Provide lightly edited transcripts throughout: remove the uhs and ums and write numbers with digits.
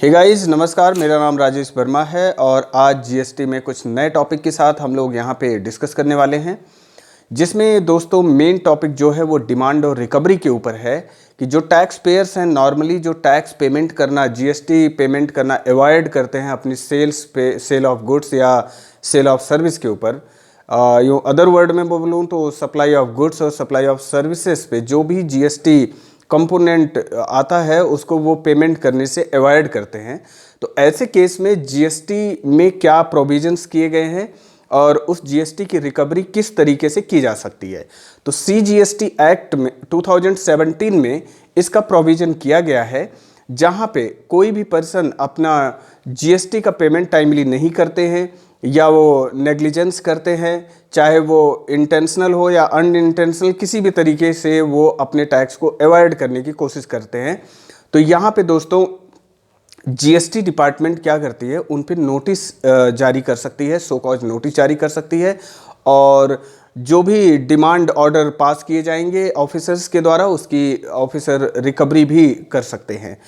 Hey guys, नमस्कार। मेरा नाम राजेश वर्मा है और आज जीएसटी में कुछ नए टॉपिक के साथ हम लोग यहाँ पे डिस्कस करने वाले हैं, जिसमें दोस्तों मेन टॉपिक जो है वो डिमांड और रिकवरी के ऊपर है कि जो टैक्स पेयर्स हैं नॉर्मली जो टैक्स पेमेंट करना, जीएसटी पेमेंट करना अवॉइड करते हैं अपनी सेल ऑफ गुड्स या सेल ऑफ सर्विस के ऊपर। यूँ अदर वर्ड में बोलूँ तो सप्लाई ऑफ गुड्स और सप्लाई ऑफ सर्विसेज पे जो भी जीएसटी कंपोनेंट आता है उसको वो पेमेंट करने से अवॉइड करते हैं। तो ऐसे केस में जीएसटी में क्या प्रोविजंस किए गए हैं और उस जीएसटी की रिकवरी किस तरीके से की जा सकती है। तो सीजीएसटी एक्ट में 2017 में इसका प्रोविजन किया गया है, जहां पे कोई भी पर्सन अपना जीएसटी का पेमेंट टाइमली नहीं करते हैं या वो नेग्लिजेंस करते हैं, चाहे वो इंटेंशनल हो या अनइंटेंशनल, किसी भी तरीके से वो अपने टैक्स को अवॉइड करने की कोशिश करते हैं, तो यहाँ पे दोस्तों जीएसटी डिपार्टमेंट क्या करती है, उन पे नोटिस जारी कर सकती है, सो कॉज नोटिस जारी कर सकती है। और जो भी डिमांड ऑर्डर पास किए जाएंगे ऑफिसर्स के द्वारा, उसकी ऑफिसर रिकवरी भी कर सकते हैं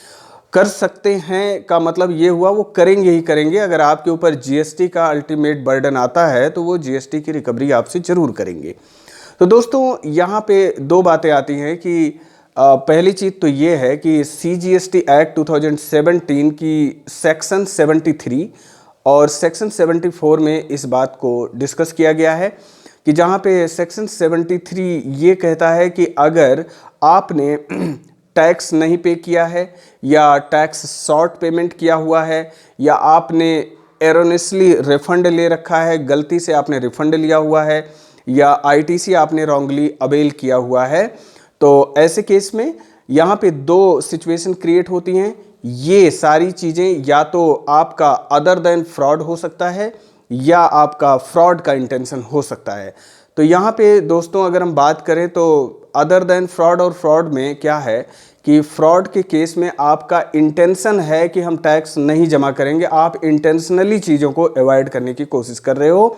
का मतलब ये हुआ वो करेंगे ही करेंगे। अगर आपके ऊपर जीएसटी का अल्टीमेट बर्डन आता है तो वो जीएसटी की रिकवरी आपसे ज़रूर करेंगे। तो दोस्तों यहाँ पे दो बातें आती हैं कि पहली चीज़ तो ये है कि सीजीएसटी एक्ट 2017 की सेक्शन 73 और सेक्शन 74 में इस बात को डिस्कस किया गया है कि जहाँ पे सेक्शन 73 ये कहता है कि अगर आपने टैक्स नहीं पे किया है या टैक्स शॉर्ट पेमेंट किया हुआ है या आपने एरोनेसली रिफंड ले रखा है, गलती से आपने रिफंड लिया हुआ है या आईटीसी आपने रॉन्गली अवेल किया हुआ है, तो ऐसे केस में यहाँ पे दो सिचुएशन क्रिएट होती हैं। ये सारी चीज़ें या तो आपका अदर देन फ्रॉड हो सकता है या आपका फ्रॉड का इंटेंशन हो सकता है। तो यहाँ पे दोस्तों अगर हम बात करें तो अदर देन फ्रॉड और फ्रॉड में क्या है कि फ्रॉड के केस में आपका इंटेंशन है कि हम टैक्स नहीं जमा करेंगे, आप इंटेंशनली चीज़ों को अवॉइड करने की कोशिश कर रहे हो,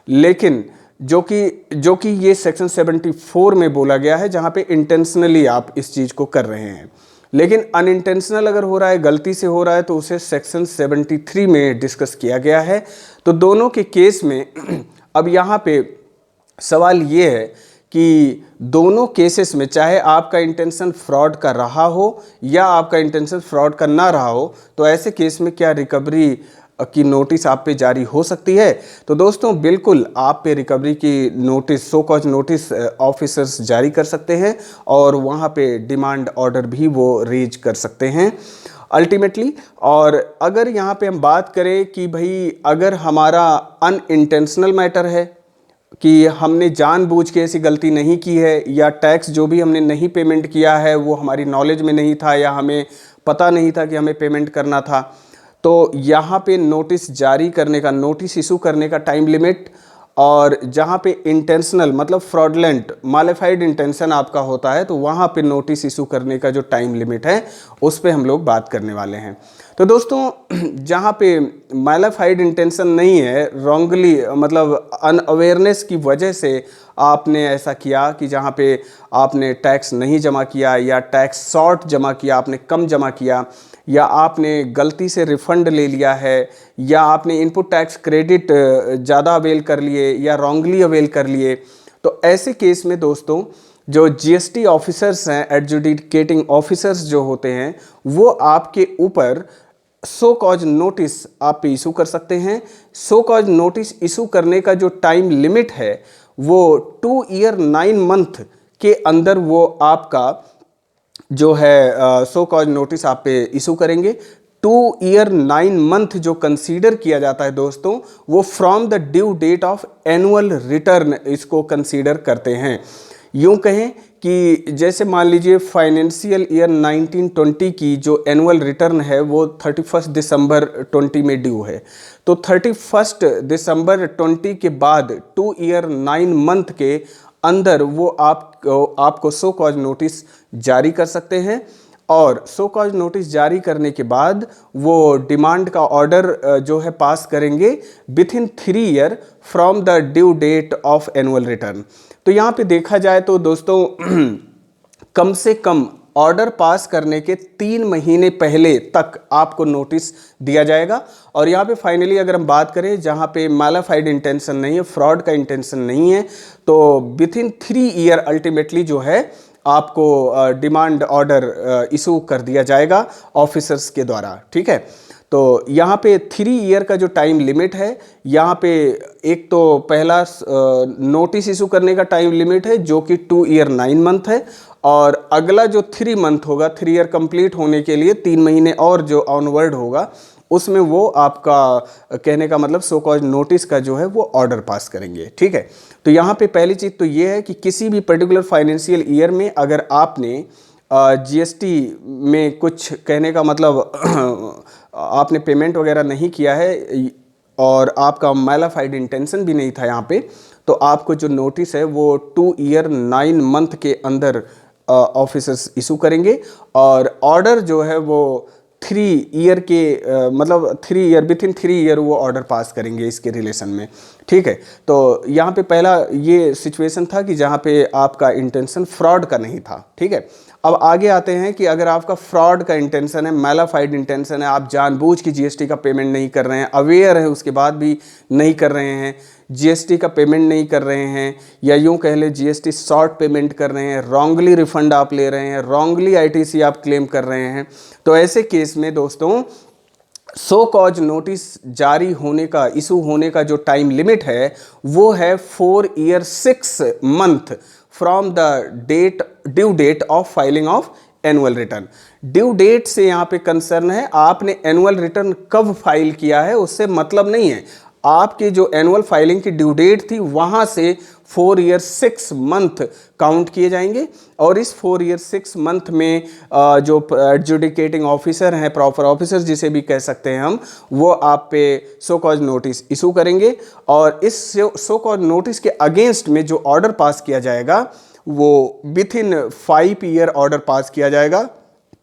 लेकिन जो कि ये सेक्शन 74 में बोला गया है, जहाँ पे इंटेंशनली आप इस चीज़ को कर रहे हैं। लेकिन अनइंटेंशनल अगर हो रहा है, गलती से हो रहा है, तो उसे सेक्शन 73 में डिस्कस किया गया है। तो दोनों के केस में अब यहाँ पे सवाल ये है कि दोनों केसेस में चाहे आपका इंटेंशन फ्रॉड का रहा हो या आपका इंटेंशन फ्रॉड का ना रहा हो, तो ऐसे केस में क्या रिकवरी की नोटिस आप पे जारी हो सकती है। तो दोस्तों बिल्कुल आप पे रिकवरी की नोटिस, सो कॉज नोटिस ऑफिसर्स जारी कर सकते हैं और वहाँ पे डिमांड ऑर्डर भी वो रेज कर सकते हैं अल्टीमेटली। और अगर यहाँ पे हम बात करें कि भाई अगर हमारा अनइंटेंशनल मैटर है कि हमने जानबूझ के ऐसी गलती नहीं की है या टैक्स जो भी हमने नहीं पेमेंट किया है वो हमारी नॉलेज में नहीं था या हमें पता नहीं था कि हमें पेमेंट करना था, तो यहाँ पे नोटिस जारी करने का, नोटिस इशू करने का टाइम लिमिट, और जहाँ पे इंटेंशनल मतलब फ्रॉडलेंट मालिफाइड इंटेंशन आपका होता है तो वहाँ पे नोटिस इशू करने का जो टाइम लिमिट है उस पे हम लोग बात करने वाले हैं। तो दोस्तों जहाँ पे मालिफाइड इंटेंशन नहीं है, रॉन्गली मतलब अनअवेयरनेस की वजह से आपने ऐसा किया कि जहाँ पे आपने टैक्स नहीं जमा किया या टैक्स शॉर्ट जमा किया, आपने कम जमा किया, या आपने गलती से रिफ़ंड ले लिया है, या आपने इनपुट टैक्स क्रेडिट ज़्यादा अवेल कर लिए या रॉन्गली अवेल कर लिए, तो ऐसे केस में दोस्तों जो जीएसटी ऑफिसर्स हैं, एडजुडिकेटिंग ऑफिसर्स जो होते हैं, वो आपके ऊपर सो कॉज नोटिस आप पे इशू कर सकते हैं। सो कॉज नोटिस इशू करने का जो टाइम लिमिट है वो 2 ईयर 9 मंथ के अंदर वो आपका जो है सो कॉज नोटिस आप पे इशू करेंगे। 2 ईयर 9 मंथ जो कंसीडर किया जाता है दोस्तों, वो from the due date of annual return इसको कंसीडर करते हैं। यूँ कहें कि जैसे मान लीजिए फाइनेंशियल ईयर 1920 की जो एनुअल रिटर्न है वो 31 दिसंबर 20 में ड्यू है, तो 31 दिसंबर 20 के बाद 2 ईयर 9 मंथ के अंदर वो आपको सो कॉज नोटिस जारी कर सकते हैं। और सो कॉज नोटिस जारी करने के बाद वो डिमांड का ऑर्डर जो है पास करेंगे within 3 year from the due date of annual return. तो यहाँ पे देखा जाए तो दोस्तों कम से कम ऑर्डर पास करने के 3 महीने पहले तक आपको नोटिस दिया जाएगा। और यहाँ पे फाइनली अगर हम बात करें, जहाँ पे मैलाफाइड इंटेंशन नहीं है, फ्रॉड का इंटेंशन नहीं है, तो विथ इन 3 ईयर अल्टीमेटली जो है आपको डिमांड ऑर्डर इशू कर दिया जाएगा ऑफिसर्स के द्वारा। ठीक है, तो यहाँ पे 3 ईयर का जो टाइम लिमिट है, यहाँ पे एक तो पहला नोटिस इशू करने का टाइम लिमिट है जो कि 2 ईयर 9 मंथ है, और अगला जो 3 मंथ होगा, 3 ईयर कंप्लीट होने के लिए 3 महीने और जो ऑनवर्ड होगा, उसमें वो आपका कहने का मतलब सो कॉज नोटिस का जो है वो ऑर्डर पास करेंगे। ठीक है, तो यहाँ पे पहली चीज़ तो ये है कि किसी भी पर्टिकुलर फाइनेंशियल ईयर में अगर आपने जीएसटी में कुछ कहने का मतलब आपने पेमेंट वगैरह नहीं किया है और आपका मैलाफाइड इंटेंशन भी नहीं था यहाँ पे, तो आपको जो नोटिस है वो 2 ईयर 9 मंथ के अंदर ऑफिसर्स इशू करेंगे, और ऑर्डर जो है वो 3 ईयर के मतलब 3 ईयर विथ इन 3 ईयर वो ऑर्डर पास करेंगे इसके रिलेशन में। ठीक है, तो यहाँ पे पहला ये सिचुएशन था कि जहाँ पे आपका इंटेंशन फ्रॉड का नहीं था। ठीक है, अब आगे आते हैं कि अगर आपका फ्रॉड का इंटेंशन है, मैलाफाइड इंटेंशन है, आप जानबूझ के जीएसटी का पेमेंट नहीं कर रहे हैं, अवेयर है उसके बाद भी नहीं कर रहे हैं, जीएसटी का पेमेंट नहीं कर रहे हैं, या यूं कह ले जीएसटी शॉर्ट पेमेंट कर रहे हैं, रॉन्गली रिफंड आप ले रहे हैं, रॉन्गली आईटीसी आप क्लेम कर रहे हैं, तो ऐसे केस में दोस्तों सो कॉज नोटिस जारी होने का, इशू होने का जो टाइम लिमिट है वो है 4 year 6 month from the date due date of filing of annual return. Due date से यहाँ पे कंसर्न है, आपने एनुअल रिटर्न कब फाइल किया है उससे मतलब नहीं है, आपकी जो एनुअल फाइलिंग की ड्यू डेट थी वहाँ से 4 ईयर 6 मंथ काउंट किए जाएंगे, और इस 4 ईयर 6 मंथ में जो एडजुडिकेटिंग ऑफिसर हैं, प्रॉपर ऑफिसर जिसे भी कह सकते हैं हम, वो आप पे सो कॉज नोटिस इशू करेंगे, और इस सो कॉज नोटिस के अगेंस्ट में जो ऑर्डर पास किया जाएगा वो within 5 year order pass किया जाएगा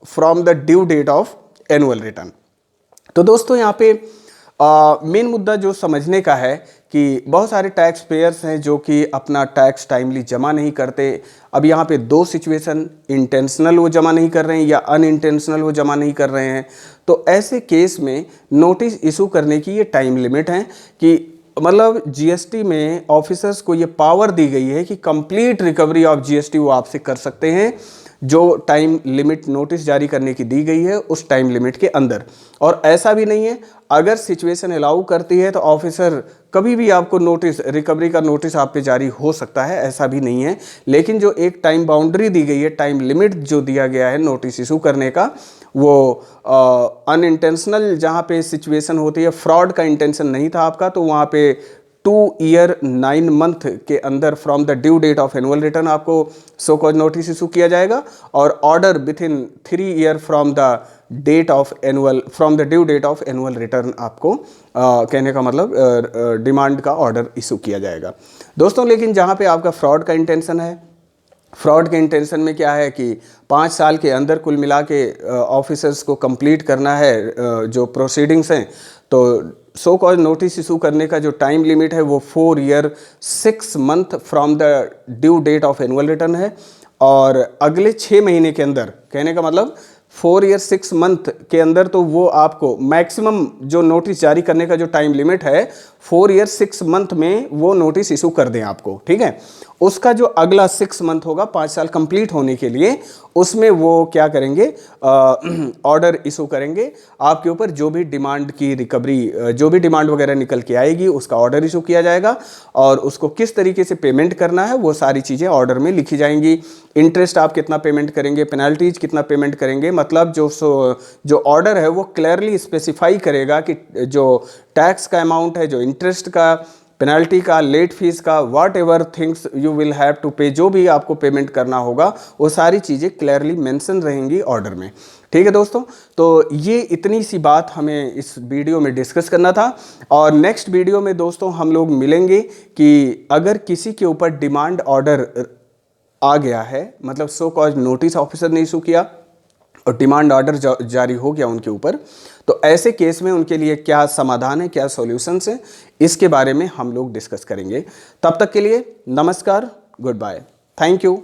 from the due date of annual return. तो दोस्तों यहाँ पे मेन मुद्दा जो समझने का है कि बहुत सारे टैक्स पेयर्स हैं जो कि अपना टैक्स टाइमली जमा नहीं करते। अब यहाँ पे 2 सिचुएशन, इंटेंशनल वो जमा नहीं कर रहे हैं या अनइंटेंशनल वो जमा नहीं कर रहे हैं, तो ऐसे केस में नोटिस इशू करने की ये टाइम लिमिट है कि मतलब जीएसटी में ऑफिसर्स को ये पावर दी गई है कि कंप्लीट रिकवरी ऑफ जीएसटी वो आपसे कर सकते हैं जो टाइम लिमिट नोटिस जारी करने की दी गई है उस टाइम लिमिट के अंदर। और ऐसा भी नहीं है, अगर सिचुएशन अलाउ करती है तो ऑफिसर कभी भी आपको नोटिस, रिकवरी का नोटिस आप पे जारी हो सकता है, ऐसा भी नहीं है। लेकिन जो एक टाइम बाउंड्री दी गई है, टाइम लिमिट जो दिया गया है नोटिस इशू करने का, वो अनइंटेंशनल जहाँ पे सिचुएशन होती है, फ्रॉड का इंटेंशन नहीं था आपका, तो वहाँ पे 2 ईयर 9 मंथ के अंदर from the due date of annual return आपको सो कॉज नोटिस इशू किया जाएगा, और order within 3 year from the date of annual, from the due date of annual return आपको कहने का मतलब डिमांड का ऑर्डर इशू किया जाएगा दोस्तों। लेकिन जहाँ पे आपका फ्रॉड का इंटेंशन है, फ्रॉड के इंटेंशन में क्या है कि 5 साल के अंदर कुल मिला के ऑफिसर्स को कंप्लीट करना है जो प्रोसीडिंग्स हैं, तो सो कॉज नोटिस इशू करने का जो टाइम लिमिट है वो 4 year 6 month from the due date of annual return है, और अगले 6 महीने के अंदर, कहने का मतलब 4 ईयर 6 मंथ के अंदर, तो वो आपको मैक्सिमम जो नोटिस जारी करने का जो टाइम लिमिट है 4 ईयर 6 मंथ में वो नोटिस इशू कर दें आपको। ठीक है, उसका जो अगला 6 मंथ होगा 5 साल कंप्लीट होने के लिए, उसमें वो क्या करेंगे, ऑर्डर इशू करेंगे आपके ऊपर, जो भी डिमांड की रिकवरी, जो भी डिमांड वगैरह निकल के आएगी उसका ऑर्डर इशू किया जाएगा, और उसको किस तरीके से पेमेंट करना है वो सारी चीज़ें ऑर्डर में लिखी जाएंगी। इंटरेस्ट आप कितना पेमेंट करेंगे, पेनल्टीज कितना पेमेंट करेंगे, मतलब जो ऑर्डर है वो क्लियरली स्पेसिफाई करेगा कि जो टैक्स का अमाउंट है, जो इंटरेस्ट का, पेनल्टी का, लेट फीस का, whatever things you will have to pay, जो भी आपको पेमेंट करना होगा वो सारी चीज़ें क्लियरली मेंशन रहेंगी ऑर्डर में। ठीक है दोस्तों, तो ये इतनी सी बात हमें इस वीडियो में डिस्कस करना था, और नेक्स्ट वीडियो में दोस्तों हम लोग मिलेंगे कि अगर किसी के ऊपर डिमांड ऑर्डर आ गया है, मतलब सो कॉज नोटिस ऑफिसर ने इशू किया और डिमांड ऑर्डर जारी हो गया उनके ऊपर, तो ऐसे केस में उनके लिए क्या समाधान है, क्या सॉल्यूशंस हैं, इसके बारे में हम लोग डिस्कस करेंगे। तब तक के लिए नमस्कार, गुड बाय, थैंक यू।